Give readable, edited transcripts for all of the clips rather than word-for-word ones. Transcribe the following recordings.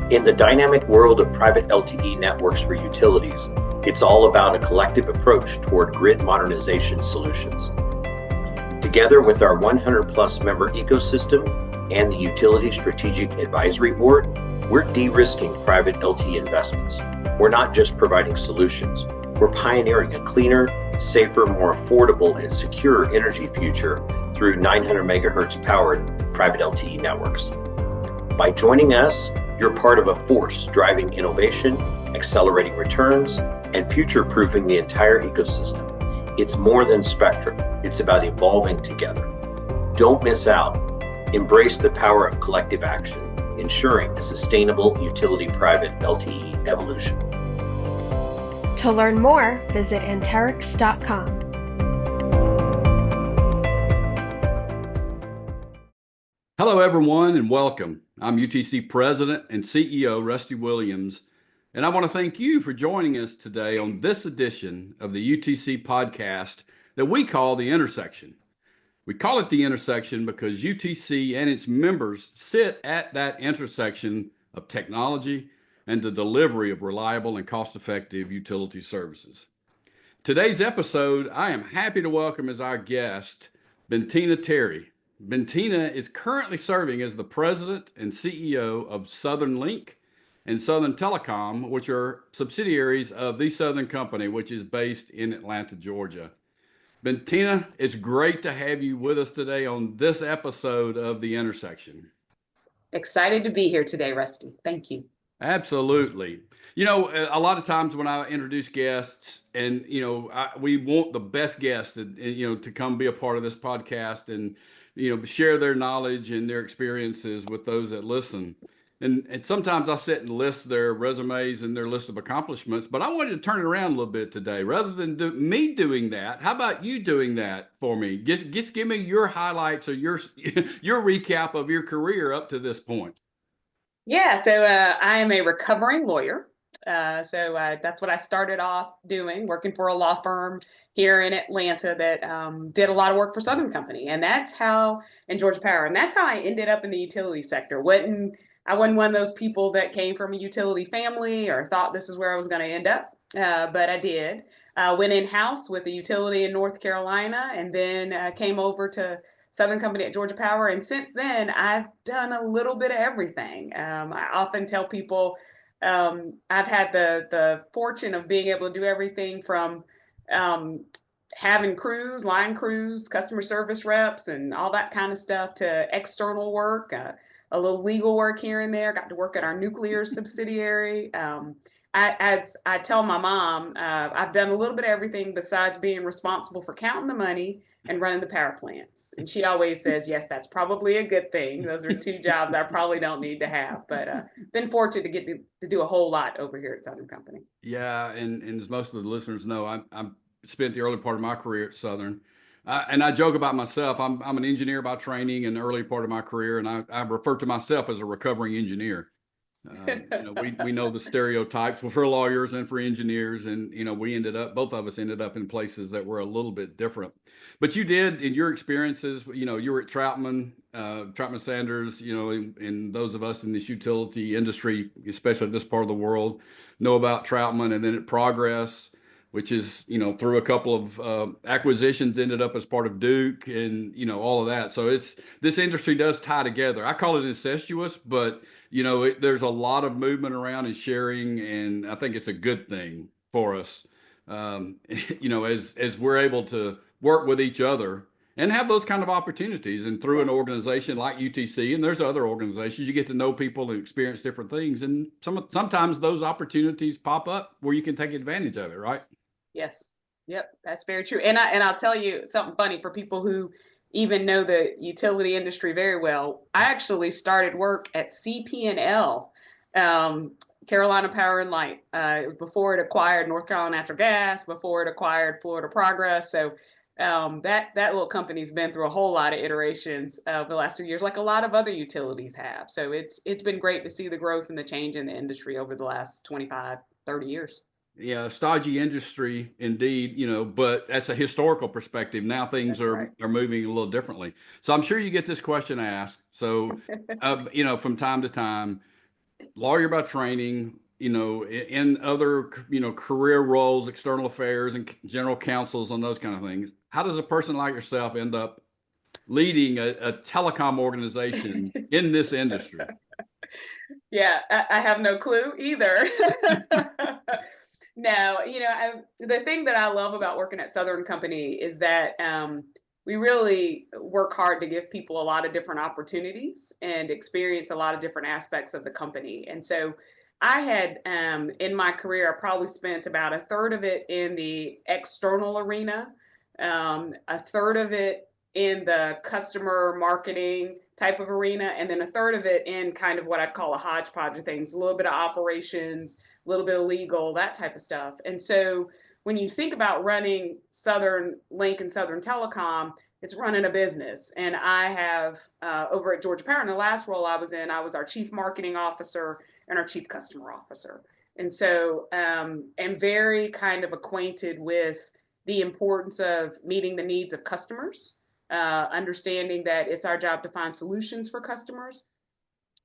In the dynamic world of private LTE networks for utilities, it's all about a collective approach toward grid modernization solutions. Together with our 100-plus member ecosystem and the Utility Strategic Advisory Board, we're de-risking private LTE investments. We're not just providing solutions, we're pioneering a cleaner, safer, more affordable, and secure energy future through 900 megahertz powered private LTE networks. By joining us, you're part of a force driving innovation, accelerating returns, and future-proofing the entire ecosystem. It's more than spectrum. It's about evolving together. Don't miss out. Embrace the power of collective action, ensuring a sustainable utility private LTE evolution. To learn more, visit Anterix.com. Hello, everyone, and welcome. I'm UTC President and CEO Rusty Williams, and I want to thank you for joining us today on this edition of the UTC podcast that we call The Intersection. We call it The Intersection because UTC and its members sit at that intersection of technology and the delivery of reliable and cost-effective utility services. Today's episode, I am happy to welcome as our guest, Bentina Terry. Bentina is currently serving as the president and CEO of Southern Linc and Southern Telecom, which are subsidiaries of the Southern Company, which is based in Atlanta, Georgia. Bentina, it's great to have you with us today on this episode of The Intersection. Excited to be here today, Rusty. Thank you. Absolutely. You know, a lot of times when I introduce guests and, we want the best guests to come be a part of this podcast and, share their knowledge and their experiences with those that listen. And sometimes I sit and list their resumes and their list of accomplishments, but I wanted to turn it around a little bit today. Rather than me doing that, how about you doing that for me? Just give me your highlights or your recap of your career up to this point. Yeah, so I am a recovering lawyer. So that's what I started off doing, working for a law firm here in Atlanta that did a lot of work for Southern Company. And that's how, in Georgia Power, and that's how I ended up in the utility sector. I wasn't one of those people that came from a utility family or thought this is where I was going to end up, but I did. Went in-house with a utility in North Carolina and then came over to Southern Company at Georgia Power. And since then, I've done a little bit of everything. I often tell people I've had the fortune of being able to do everything from having crews, line crews, customer service reps, and all that kind of stuff to external work, a little legal work here and there. Got to work at our nuclear subsidiary. As I tell my mom, I've done a little bit of everything besides being responsible for counting the money and running the power plants. And she always says, yes, that's probably a good thing. Those are two jobs I probably don't need to have, but been fortunate to get to do a whole lot over here at Southern Company. Yeah, and as most of the listeners know, I spent the early part of my career at Southern. And I joke about myself. I'm an engineer by training in the early part of my career, and I refer to myself as a recovering engineer. We know the stereotypes for lawyers and for engineers, and both of us ended up in places that were a little bit different. But you did, in your experiences, you were at Troutman Sanders, and those of us in this utility industry, especially this part of the world, know about Troutman, and then at Progress, which is, through a couple of acquisitions, ended up as part of Duke and, all of that. So this industry does tie together. I call it incestuous, but, there's a lot of movement around and sharing, and I think it's a good thing for us, as we're able to work with each other and have those kind of opportunities. And through an organization like UTC, and there's other organizations, you get to know people and experience different things. And sometimes those opportunities pop up where you can take advantage of it, right? Yes. Yep. That's very true. And I'll tell you something funny for people who even know the utility industry very well. I actually started work at CP&L, Carolina Power and Light, before it acquired North Carolina Natural Gas, before it acquired Florida Progress. So that little company's been through a whole lot of iterations over the last 2 years, like a lot of other utilities have. So it's been great to see the growth and the change in the industry over the last 25, 30 years. Yeah, stodgy industry indeed, but that's a historical perspective. Now things are moving a little differently. So I'm sure you get this question asked. So, from time to time, lawyer by training, in other, career roles, external affairs and general counsels and those kind of things. How does a person like yourself end up leading a telecom organization in this industry? Yeah, I have no clue either. No, the thing that I love about working at Southern Company is that we really work hard to give people a lot of different opportunities and experience a lot of different aspects of the company. And so I had, in my career, I probably spent about a third of it in the external arena, a third of it in the customer marketing type of arena, and then a third of it in kind of what I'd call a hodgepodge of things, a little bit of operations, a little bit of legal, that type of stuff. And so when you think about running Southern Linc and Southern Telecom, it's running a business. And I have over at Georgia Power, in the last role I was in, I was our chief marketing officer and our chief customer officer. And so am very kind of acquainted with the importance of meeting the needs of customers, understanding that it's our job to find solutions for customers.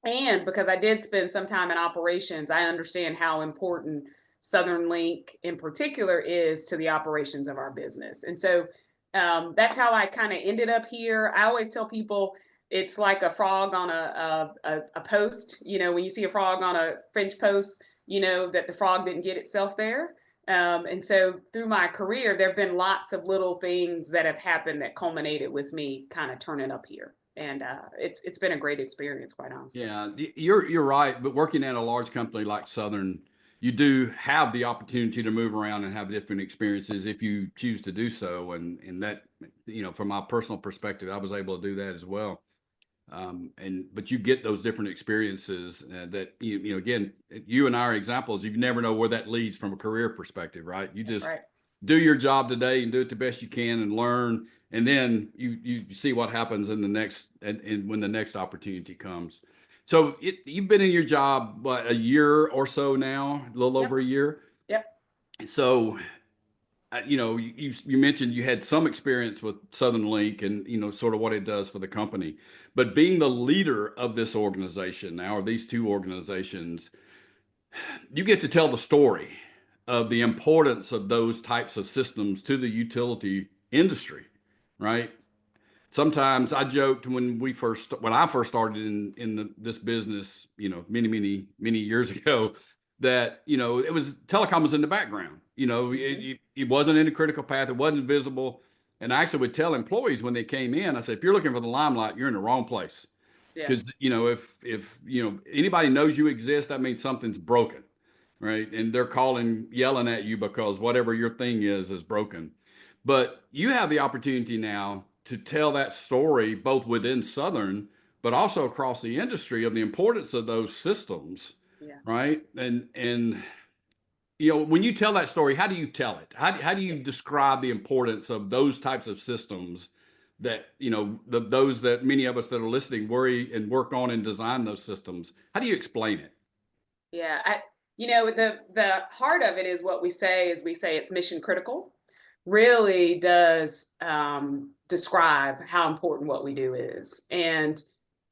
And because I did spend some time in operations, I understand how important Southern Linc in particular is to the operations of our business. And so that's how I kind of ended up here. I always tell people it's like a frog on a post. When you see a frog on a French post, you know that the frog didn't get itself there. And so through my career, there have been lots of little things that have happened that culminated with me kind of turning up here. And it's been a great experience, quite honestly. Yeah, you're right. But working at a large company like Southern, you do have the opportunity to move around and have different experiences if you choose to do so. And that, from my personal perspective, I was able to do that as well. But you get those different experiences that again, you and I are examples. You never know where that leads from a career perspective, right? You That's just right. do your job today and do it the best you can and learn, and then you see what happens in the next and when the next opportunity comes. So you've been in your job what, a year or so now, a little Yep. over a year. Yep. So you mentioned you had some experience with Southern Linc and sort of what it does for the company, but being the leader of this organization now, or these two organizations, you get to tell the story of the importance of those types of systems to the utility industry, right? Sometimes I joked when I first started in this business, many years ago, that it was telecom was in the background. It wasn't in the critical path. It wasn't visible. And I actually would tell employees when they came in, I said, if you're looking for the limelight, you're in the wrong place. Yeah. Because if anybody knows you exist, that means something's broken, right? And they're yelling at you because whatever your thing is broken. But you have the opportunity now to tell that story both within Southern, but also across the industry of the importance of those systems, Yeah. right? And when you tell that story, how do you tell it? How do you describe the importance of those types of systems that those that many of us that are listening worry and work on and design those systems? How do you explain it? Yeah. The heart of it is what we say it's mission critical. Really does describe how important what we do is. And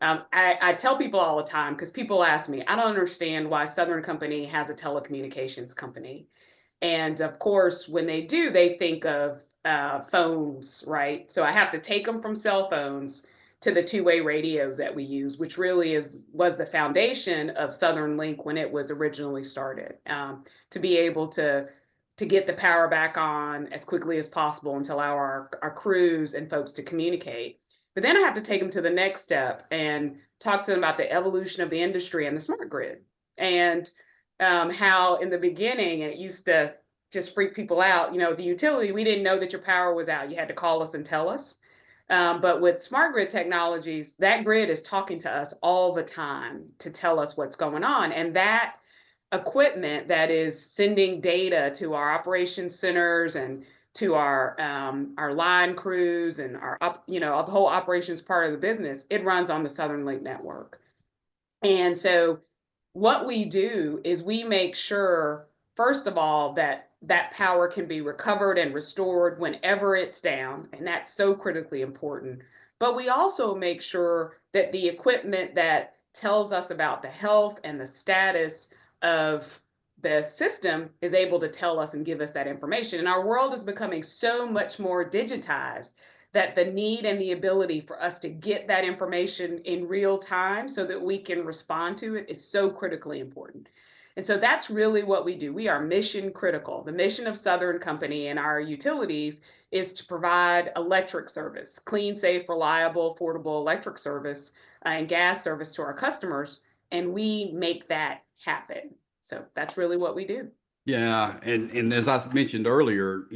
I tell people all the time, because people ask me, I don't understand why Southern Company has a telecommunications company. And of course, when they do, they think of phones, right? So I have to take them from cell phones to the two-way radios that we use, which really was the foundation of Southern Linc when it was originally started, to be able to get the power back on as quickly as possible and to allow our crews and folks to communicate. But then I have to take them to the next step and talk to them about the evolution of the industry and the smart grid, and how in the beginning it used to just freak people out. The utility, we didn't know that your power was out. You had to call us and tell us. But with smart grid technologies, that grid is talking to us all the time to tell us what's going on. And that equipment that is sending data to our operations centers and to our line crews and our the whole operations part of the business, it runs on the Southern Linc network. And so what we do is we make sure, first of all, that that power can be recovered and restored whenever it's down, and that's so critically important. But we also make sure that the equipment that tells us about the health and the status of the system is able to tell us and give us that information. And our world is becoming so much more digitized that the need and the ability for us to get that information in real time so that we can respond to it is so critically important. And so that's really what we do. We are mission critical. The mission of Southern Company and our utilities is to provide electric service, clean, safe, reliable, affordable electric service and gas service to our customers. And we make that happen. So that's really what we do. Yeah, and as I mentioned earlier,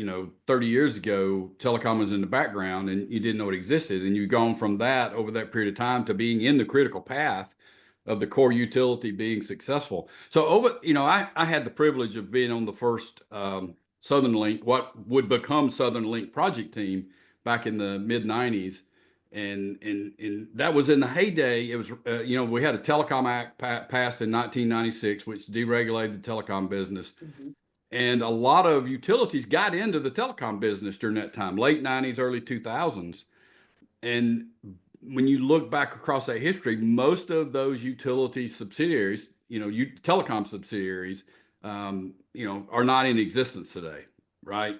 30 years ago, telecom was in the background and you didn't know it existed. And you've gone from that over that period of time to being in the critical path of the core utility being successful. So I had the privilege of being on the first Southern Linc, what would become Southern Linc project team back in the mid 90s. And that was in the heyday. It was, we had a Telecom Act passed in 1996, which deregulated the telecom business. Mm-hmm. And a lot of utilities got into the telecom business during that time, late 90s, early 2000s. And when you look back across that history, most of those utility subsidiaries, telecom subsidiaries, are not in existence today, right?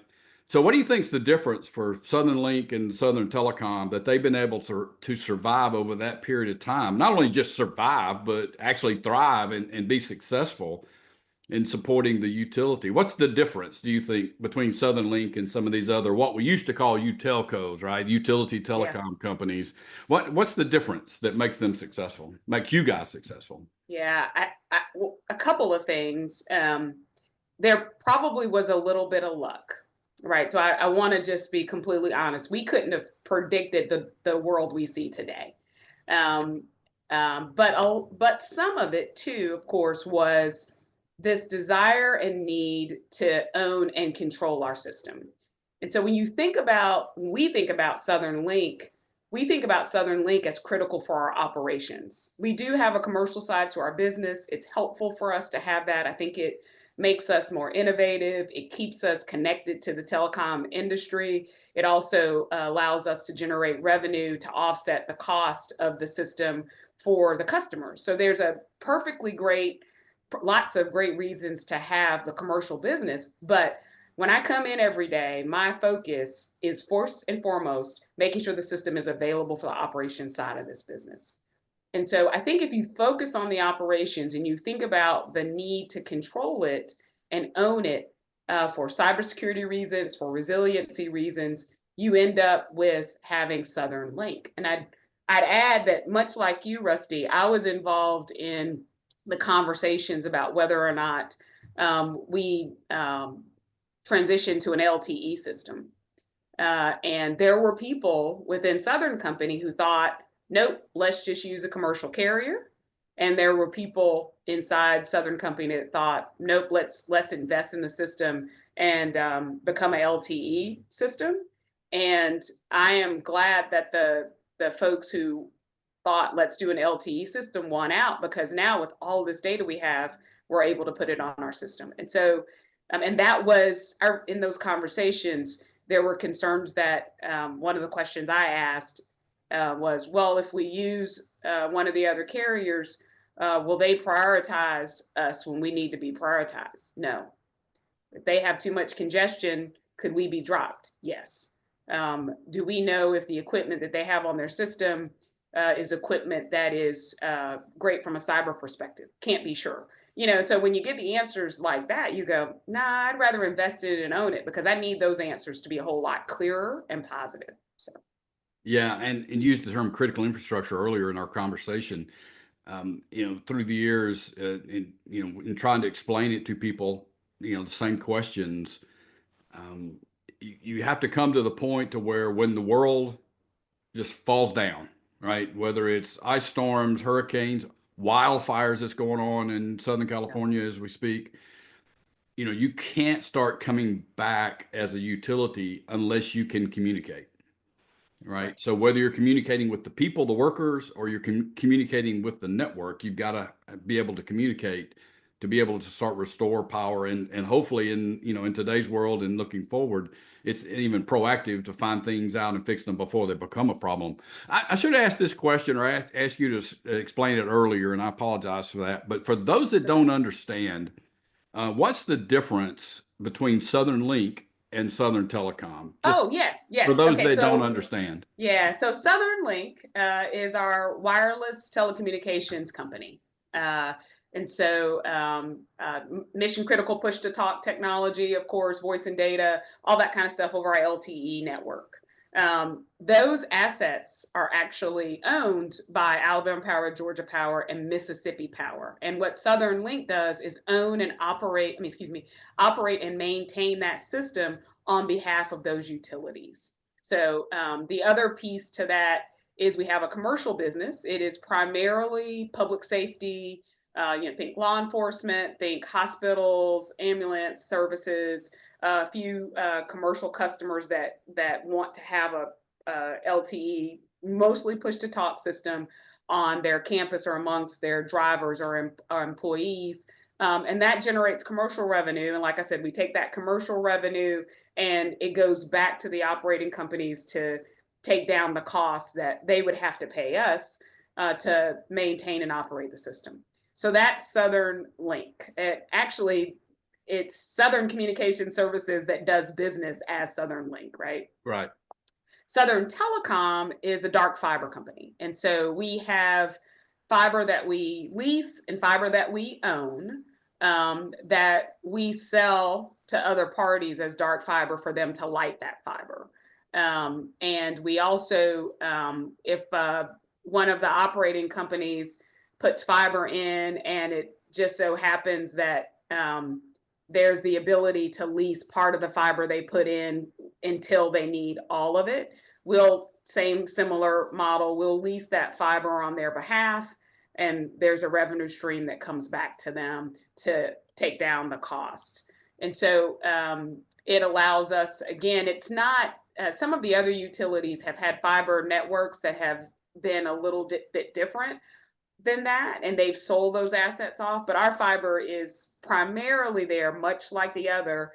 So what do you think is the difference for Southern Linc and Southern Telecom that they've been able to survive over that period of time? Not only just survive, but actually thrive and be successful in supporting the utility. What's the difference, do you think, between Southern Linc and some of these other, what we used to call utelcos, right? Utility telecom companies. What's the difference that makes them successful, makes you guys successful? Yeah, well, a couple of things. There probably was a little bit of luck. Right. So I want to just be completely honest. We couldn't have predicted the world we see today. But some of it too, of course, was this desire and need to own and control our system. And so when we think about Southern Linc, we think about Southern Linc as critical for our operations. We do have a commercial side to our business. It's helpful for us to have that. I think it makes us more innovative. It keeps us connected to the telecom industry. It also allows us to generate revenue to offset the cost of the system for the customers. So there's lots of great reasons to have the commercial business. But when I come in every day, my focus is first and foremost making sure the system is available for the operation side of this business. And so I think if you focus on the operations and you think about the need to control it and own it for cybersecurity reasons, for resiliency reasons, you end up with having Southern Linc. And I'd add that much like you, Rusty, I was involved in the conversations about whether or not we transitioned to an LTE system. And there were people within Southern Company who thought, nope, let's just use a commercial carrier. And there were people inside Southern Company that thought, nope, let's invest in the system and become a LTE system. And I am glad that the folks who thought, let's do an LTE system won out, because now with all this data we have, we're able to put it on our system. And so, and that was in those conversations, there were concerns that one of the questions I asked was, well, if we use one of the other carriers, will they prioritize us when we need to be prioritized? No. If they have too much congestion, could we be dropped? Yes. Do we know if the equipment that they have on their system is equipment that is great from a cyber perspective? Can't be sure. So when you get the answers like that, you go, nah, I'd rather invest in it and own it, because I need those answers to be a whole lot clearer and positive. So. Yeah, and used the term critical infrastructure earlier in our conversation. Through the years, in trying to explain it to people, the same questions, you have to come to the point to where when the world just falls down, right? Whether it's ice storms, hurricanes, wildfires that's going on in Southern California as we speak, you can't start coming back as a utility unless you can communicate, right? So whether you're communicating with the people, the workers, or you're communicating with the network, you've got to be able to communicate to be able to start restore power, and hopefully in today's world and looking forward, it's even proactive to find things out and fix them before they become a problem. I should ask this question or ask you to explain it earlier, and I apologize for that. But for those that don't understand, what's the difference between Southern Linc and Southern Telecom? Just Oh, yes, for yes. those Okay, that don't so understand. yeah, so Southern Linc is our wireless telecommunications company. And so mission critical push to talk technology, of course, voice and data, all that kind of stuff over our LTE network. Those assets are actually owned by Alabama Power, Georgia Power, and Mississippi Power. And what Southern Linc does is own and operate, operate and maintain that system on behalf of those utilities. So the other piece to that is we have a commercial business. It is primarily public safety, think law enforcement, think hospitals, ambulance services, a few commercial customers that want to have a LTE, mostly push to talk system on their campus or amongst their drivers or employees. And that generates commercial revenue. And like I said, we take that commercial revenue and it goes back to the operating companies to take down the costs that they would have to pay us to maintain and operate the system. So that's Southern Linc. It's Southern Communication Services that does business as Southern Linc, right? Right. Southern Telecom is a dark fiber company. And so we have fiber that we lease and fiber that we own that we sell to other parties as dark fiber for them to light that fiber. And we also, if one of the operating companies puts fiber in and it just so happens that there's the ability to lease part of the fiber they put in until they need all of it, similar model, we'll lease that fiber on their behalf, and there's a revenue stream that comes back to them to take down the cost. And so it allows us, again, it's not, some of the other utilities have had fiber networks that have been a little bit different than that, and they've sold those assets off, but our fiber is primarily there, much like the other,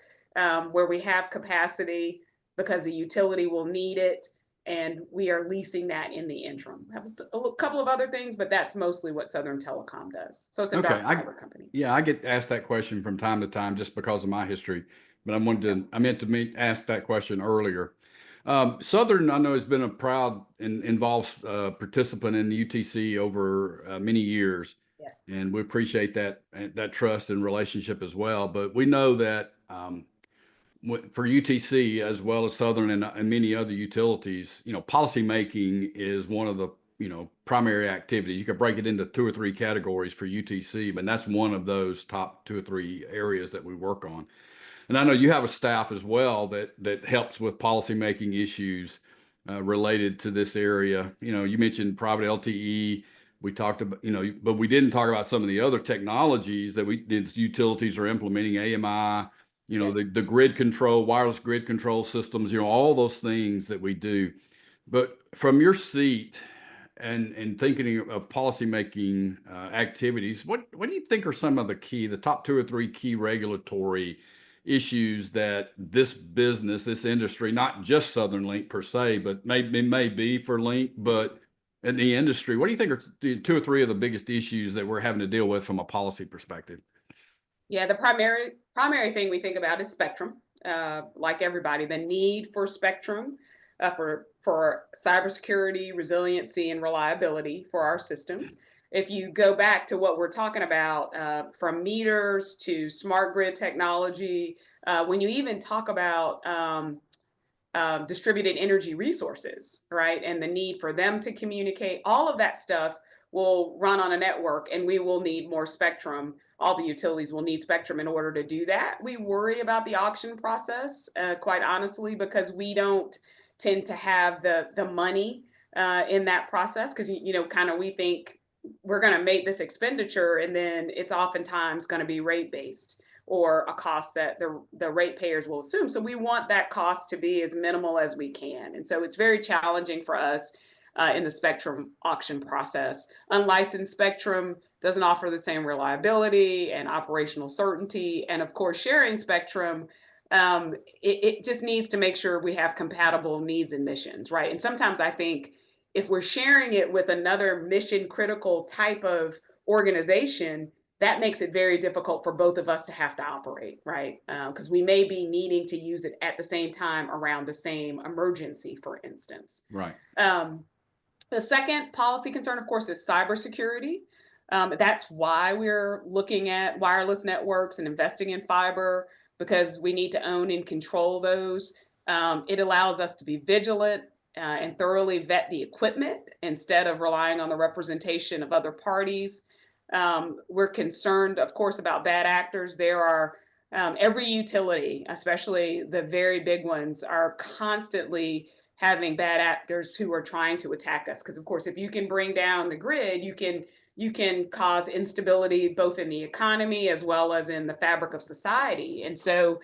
where we have capacity because the utility will need it, and we are leasing that in the interim. We have a couple of other things, but that's mostly what Southern Telecom does. So it's a dark fiber company. Yeah, I get asked that question from time to time just because of my history, but I meant to ask that question earlier. Southern, I know, has been a proud and involved participant in the UTC over many years, Yes. and we appreciate that trust and relationship as well. But we know that for UTC as well as Southern and many other utilities, policy making is one of the primary activities. You could break it into 2 or 3 categories for UTC, but that's one of those top 2 or 3 areas that we work on. And I know you have a staff as well that helps with policymaking issues related to this area. You mentioned private LTE. We talked about, but we didn't talk about some of the other technologies that utilities are implementing, AMI, Yes. the grid control, wireless grid control systems, all those things that we do. But from your seat and thinking of policymaking activities, what do you think are some of the top 2 or 3 key regulatory issues that this industry, not just Southern Linc per se, but it may be for Linc, but in the industry, what do you think are 2 or 3 of the biggest issues that we're having to deal with from a policy perspective? Yeah, the primary thing we think about is spectrum. Like everybody, the need for spectrum for cybersecurity, resiliency, and reliability for our systems. If you go back to what we're talking about, from meters to smart grid technology, when you even talk about distributed energy resources, right, and the need for them to communicate, all of that stuff will run on a network, and we will need more spectrum. All the utilities will need spectrum in order to do that. We worry about the auction process, quite honestly, because we don't tend to have the money in that process, because kind of we think we're going to make this expenditure and then it's oftentimes going to be rate based or a cost that the ratepayers will assume. So we want that cost to be as minimal as we can. And so it's very challenging for us. in the spectrum auction process. Unlicensed spectrum doesn't offer the same reliability and operational certainty. And of course, sharing spectrum, it just needs to make sure we have compatible needs and missions, right? And sometimes I think if we're sharing it with another mission critical type of organization, that makes it very difficult for both of us to have to operate, right? Because we may be needing to use it at the same time around the same emergency, for instance. Right. The second policy concern, of course, is cybersecurity. That's why we're looking at wireless networks and investing in fiber, because we need to own and control those. It allows us to be vigilant and thoroughly vet the equipment instead of relying on the representation of other parties. We're concerned, of course, about bad actors. There are every utility, especially the very big ones, are constantly having bad actors who are trying to attack us. Because of course, if you can bring down the grid, you can cause instability both in the economy as well as in the fabric of society. And so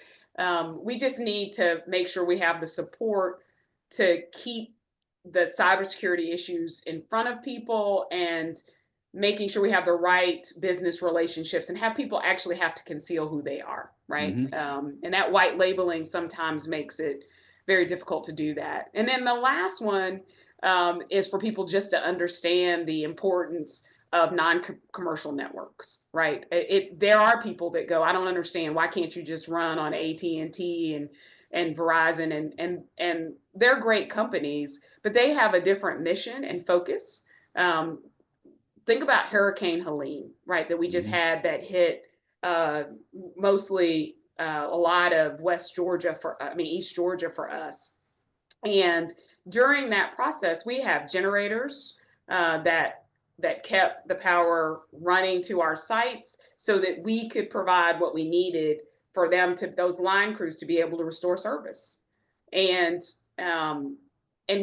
we just need to make sure we have the support to keep the cybersecurity issues in front of people, and making sure we have the right business relationships and have people actually have to conceal who they are, right? And that white labeling sometimes makes it very difficult to do that. And then the last one is for people just to understand the importance of non-commercial networks, right? There are people that go, I don't understand, why can't you just run on AT&T and Verizon, and they're great companies, but they have a different mission and focus. Think about Hurricane Helene, right? That we just had, that hit mostly a lot of East Georgia for us. And during that process, we have generators that kept the power running to our sites so that we could provide what we needed for those line crews to be able to restore service. And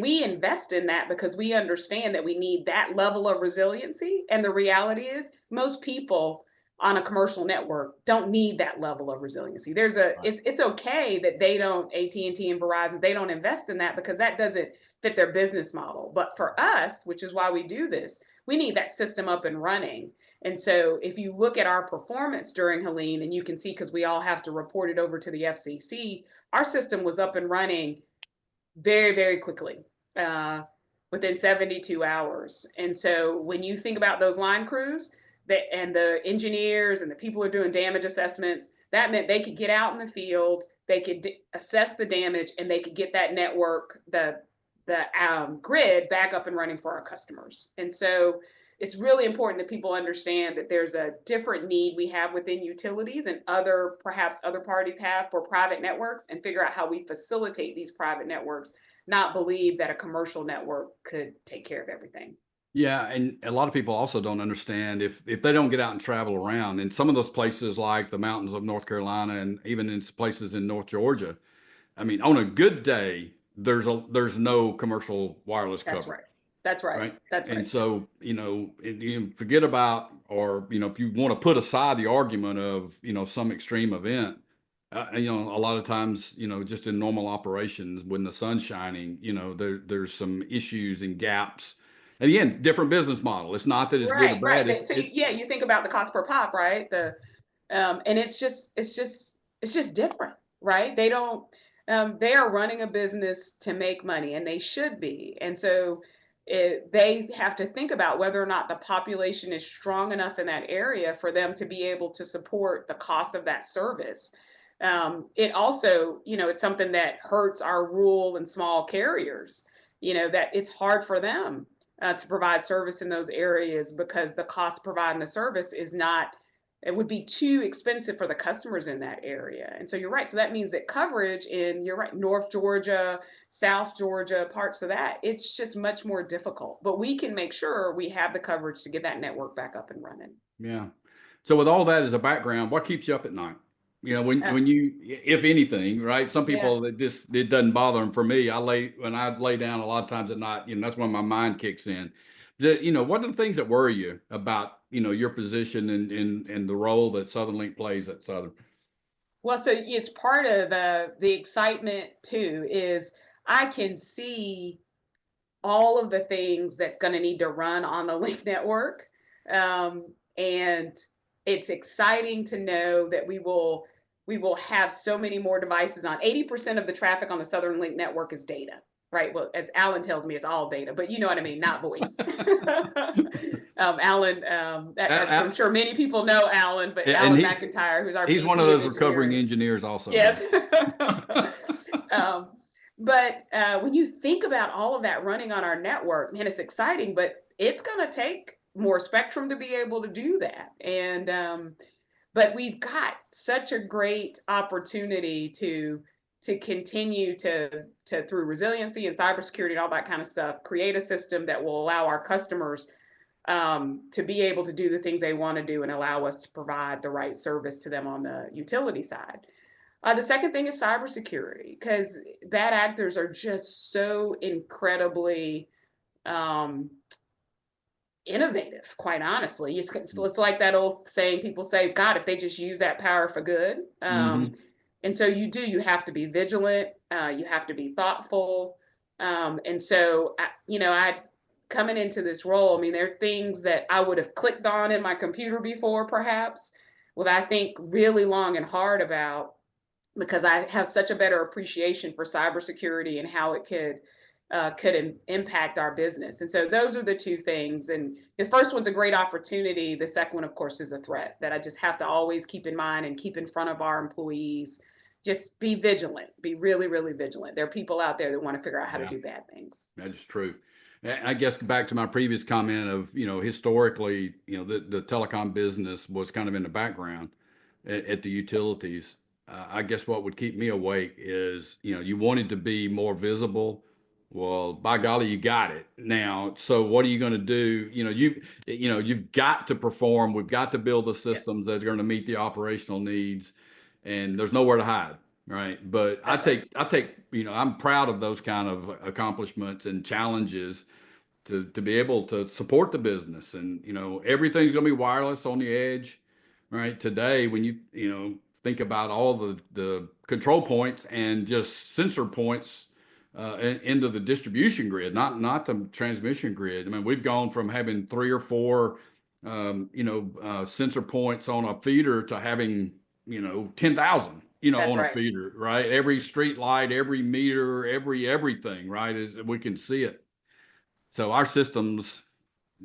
we invest in that because we understand that we need that level of resiliency. And the reality is most people on a commercial network don't need that level of resiliency. It's okay that they don't, AT&T and Verizon, they don't invest in that because that doesn't fit their business model. But for us, which is why we do this, we need that system up and running. And so if you look at our performance during Helene, and you can see, because we all have to report it over to the FCC, our system was up and running very, very quickly, within 72 hours. And so when you think about those line crews and the engineers and the people who are doing damage assessments, that meant they could get out in the field, they could assess the damage, and they could get that network, the grid back up and running for our customers. And so it's really important that people understand that there's a different need we have within utilities and perhaps other parties have for private networks, and figure out how we facilitate these private networks, not believe that a commercial network could take care of everything. Yeah, and a lot of people also don't understand if they don't get out and travel around in some of those places like the mountains of North Carolina and even in places in North Georgia. I mean, on a good day, there's no commercial wireless coverage. That's right. That's right. Right. That's right. And so, you forget about, or, if you want to put aside the argument of, some extreme event, a lot of times, just in normal operations, when the sun's shining, there's some issues and gaps. And again, different business model. It's not that it's good or bad. Right. So you think about the cost per pop, right? And it's just different, right? They are running a business to make money, and they should be. And so they have to think about whether or not the population is strong enough in that area for them to be able to support the cost of that service. It also, it's something that hurts our rural and small carriers, that it's hard for them to provide service in those areas because the cost of providing the service it would be too expensive for the customers in that area. And so you're right. So that means that coverage you're right, North Georgia, South Georgia, parts of that, it's just much more difficult. But we can make sure we have the coverage to get that network back up and running. Yeah. So with all that as a background, what keeps you up at night? When you, if anything, right? Some people it doesn't bother them. For me, when I lay down a lot of times at night, that's when my mind kicks in. What are the things that worry you about, your position and the role that Southern Linc plays at Southern? Well, so it's part of the excitement too, is I can see all of the things that's going to need to run on the Linc network. And it's exciting to know that we will have so many more devices on. 80% of the traffic on the Southern Linc network is data, right? Well, as Alan tells me, it's all data, but you know what I mean, not voice. Alan, I'm sure many people know Alan, but and Alan McIntyre, who's our he's VP one of those of recovering engineering. engineers also. Yes. But when you think about all of that running on our network, man, it's exciting, but it's going to take more spectrum to be able to do that. And but we've got such a great opportunity to continue to through resiliency and cybersecurity and all that kind of stuff, create a system that will allow our customers to be able to do the things they want to do and allow us to provide the right service to them on the utility side. The second thing is cybersecurity, because bad actors are just so incredibly innovative, quite honestly. It's like that old saying people say, God, if they just use that power for good. And so you have to be vigilant, you have to be thoughtful. And so, I coming into this role, I mean, there are things that I would have clicked on in my computer before, perhaps, what I think really long and hard about, because I have such a better appreciation for cybersecurity and how it could impact our business. And so those are the two things. And the first one's a great opportunity. The second one, of course, is a threat that I just have to always keep in mind and keep in front of our employees. Just be vigilant, be really, really vigilant. There are people out there that want to figure out how to do bad things. That's true. I guess back to my previous comment of, historically, the telecom business was kind of in the background at the utilities. I guess what would keep me awake is, you wanted to be more visible. Well, by golly, you got it now. So what are you going to do? You've got to perform. We've got to build the systems that are going to meet the operational needs, and there's nowhere to hide, right? But I take, I'm proud of those kind of accomplishments and challenges to be able to support the business. And, everything's going to be wireless on the edge, right? Today, when you think about all the control points and just sensor points into the distribution grid, not the transmission grid. I mean, we've gone from having 3 or 4, sensor points on a feeder to having, 10,000, on a feeder, right? Every street light, every meter, everything, right? Is we can see it. So our systems,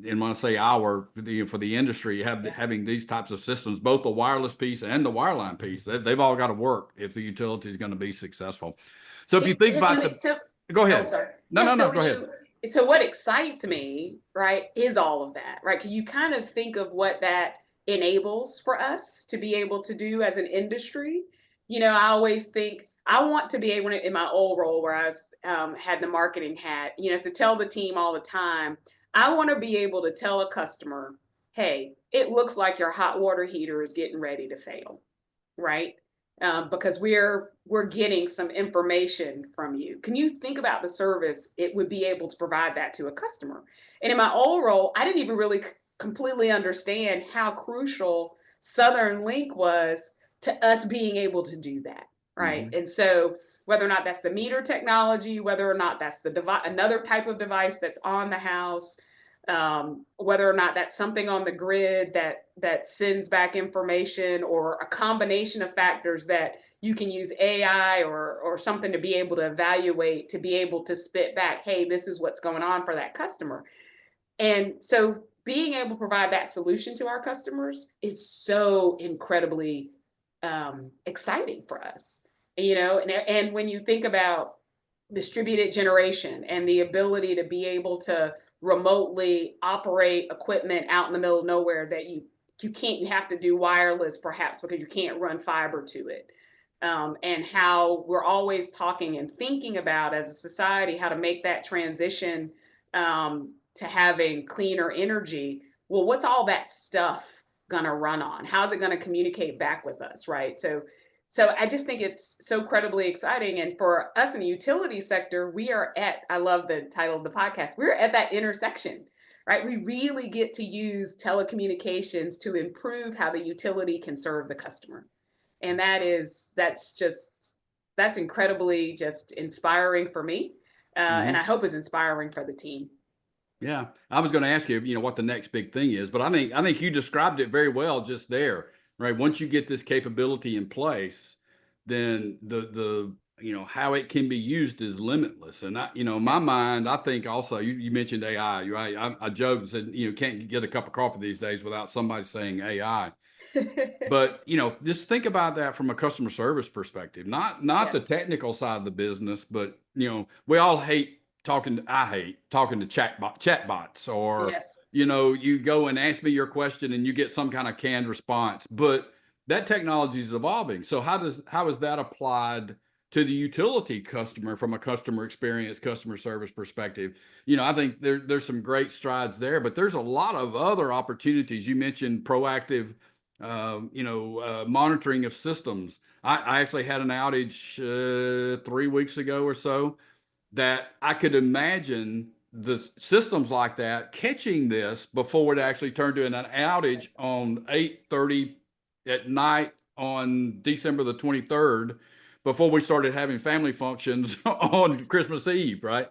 and when I say for the industry, having these types of systems, both the wireless piece and the wireline piece, they've all got to work if the utility is going to be successful. So if you think about go ahead. Oh, sorry. No, go ahead. So what excites me, right, is all of that, right? Because you kind of think of what that enables for us to be able to do as an industry. I always think I want to be able to, in my old role where I was, had the marketing hat, to tell the team all the time, I want to be able to tell a customer, hey, it looks like your hot water heater is getting ready to fail, right? Because we're getting some information from you. Can you think about the service it would be able to provide that to a customer? And in my old role, I didn't even really completely understand how crucial Southern Linc was to us being able to do that, right? And so whether or not that's the meter technology, whether or not that's another type of device that's on the house, whether or not that's something on the grid that sends back information, or a combination of factors that you can use AI or something to be able to evaluate, to be able to spit back, hey, this is what's going on for that customer. And so being able to provide that solution to our customers is so incredibly exciting for us, and when you think about distributed generation and the ability to be able to remotely operate equipment out in the middle of nowhere that you have to do wireless perhaps because you can't run fiber to it, and how we're always talking and thinking about as a society how to make that transition to having cleaner energy. Well, what's all that stuff going to run on? How's it going to communicate back with us, right? So I just think it's so incredibly exciting. And for us in the utility sector, I love the title of the podcast, we're at that intersection, right? We really get to use telecommunications to improve how the utility can serve the customer. And that's incredibly just inspiring for me. and I hope is inspiring for the team. Yeah, I was going to ask you, what the next big thing is, but I think you described it very well just there, right? Once you get this capability in place, then the how it can be used is limitless. And my mind, I think also you mentioned AI, right? I joked and said, can't get a cup of coffee these days without somebody saying AI. But just think about that from a customer service perspective, not the Yes. technical side of the business, but we all hate I hate talking to chatbots, or Yes. you go and ask me your question and you get some kind of canned response. But that technology is evolving. So how is that applied to the utility customer from a customer experience, customer service perspective? I think there's some great strides there, but there's a lot of other opportunities. You mentioned proactive monitoring of systems. I actually had an outage 3 weeks ago or so that I could imagine the systems like that catching this before it actually turned to an outage on 8:30 at night on December the 23rd, before we started having family functions on Christmas Eve, right?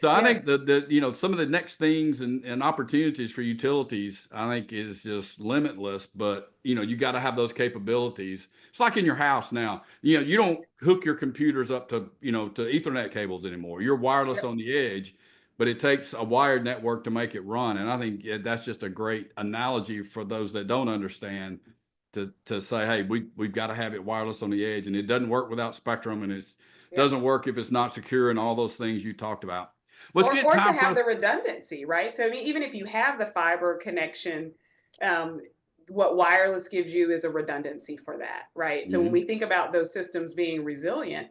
So I Yes. think that some of the next things and opportunities for utilities, I think, is just limitless. But you got to have those capabilities. It's like in your house now. You don't hook your computers up to to Ethernet cables anymore. You're wireless Yep. on the edge, but it takes a wired network to make it run. And I think that's just a great analogy for those that don't understand, to say, hey, we've got to have it wireless on the edge, and it doesn't work without spectrum, and it doesn't Yes. work if it's not secure, and all those things you talked about. Let's get Or to time for have us. the redundancy, right? So I mean, even if you have the fiber connection, um, what wireless gives you is a redundancy for that, right? So when Mhm. we think about those systems being resilient,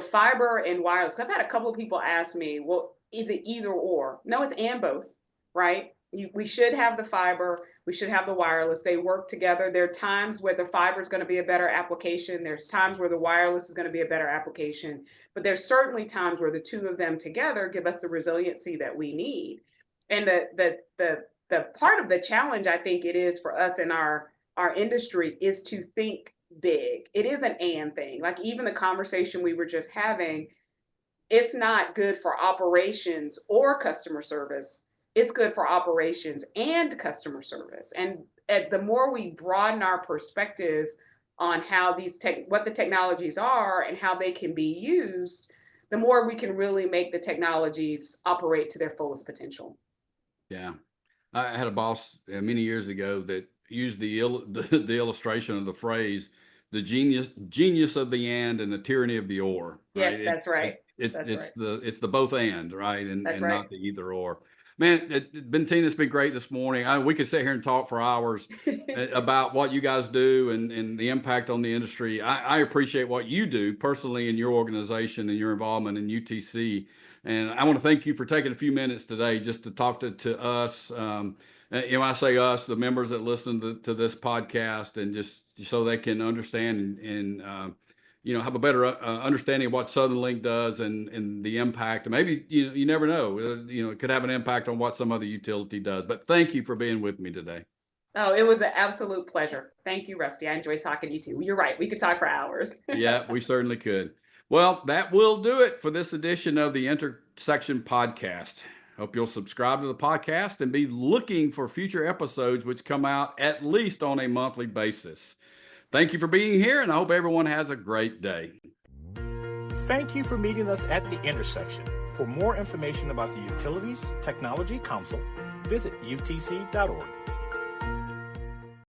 fiber and wireless. I've had a couple of people ask me, well, is it either or? No, it's and both, right? We should have the fiber, we should have the wireless. They work together. There are times where the fiber is going to be a better application. There's times where the wireless is going to be a better application. But there's certainly times where the two of them together give us the resiliency that we need. And the part of the challenge I think it is for us in our industry is to think big. It is an and thing. Like even the conversation we were just having, it's not good for operations or customer service. It's good for operations and customer service. And the more we broaden our perspective on how what the technologies are and how they can be used, the more we can really make the technologies operate to their fullest potential. Yeah, I had a boss many years ago that used the illustration of the phrase, the genius of the and the tyranny of the or. Right? Yes, that's right. That's It's right. the both and, right, That's and right. not the either or. Man, Bentina, it's been great this morning. We could sit here and talk for hours about what you guys do and the impact on the industry. I appreciate what you do personally in your organization and your involvement in UTC. And I want to thank you for taking a few minutes today just to talk to us. I say us, the members that listen to this podcast, and just so they can understand and have a better understanding of what Southern Linc does and the impact. And maybe you never know, it could have an impact on what some other utility does. But thank you for being with me today. Oh, it was an absolute pleasure. Thank you, Rusty. I enjoyed talking to you too. You're right. We could talk for hours. Yeah, we certainly could. Well, that will do it for this edition of the Intersection Podcast. Hope you'll subscribe to the podcast and be looking for future episodes, which come out at least on a monthly basis. Thank you for being here, and I hope everyone has a great day. Thank you for meeting us at the Intersection. For more information about the Utilities Technology Council, visit utc.org.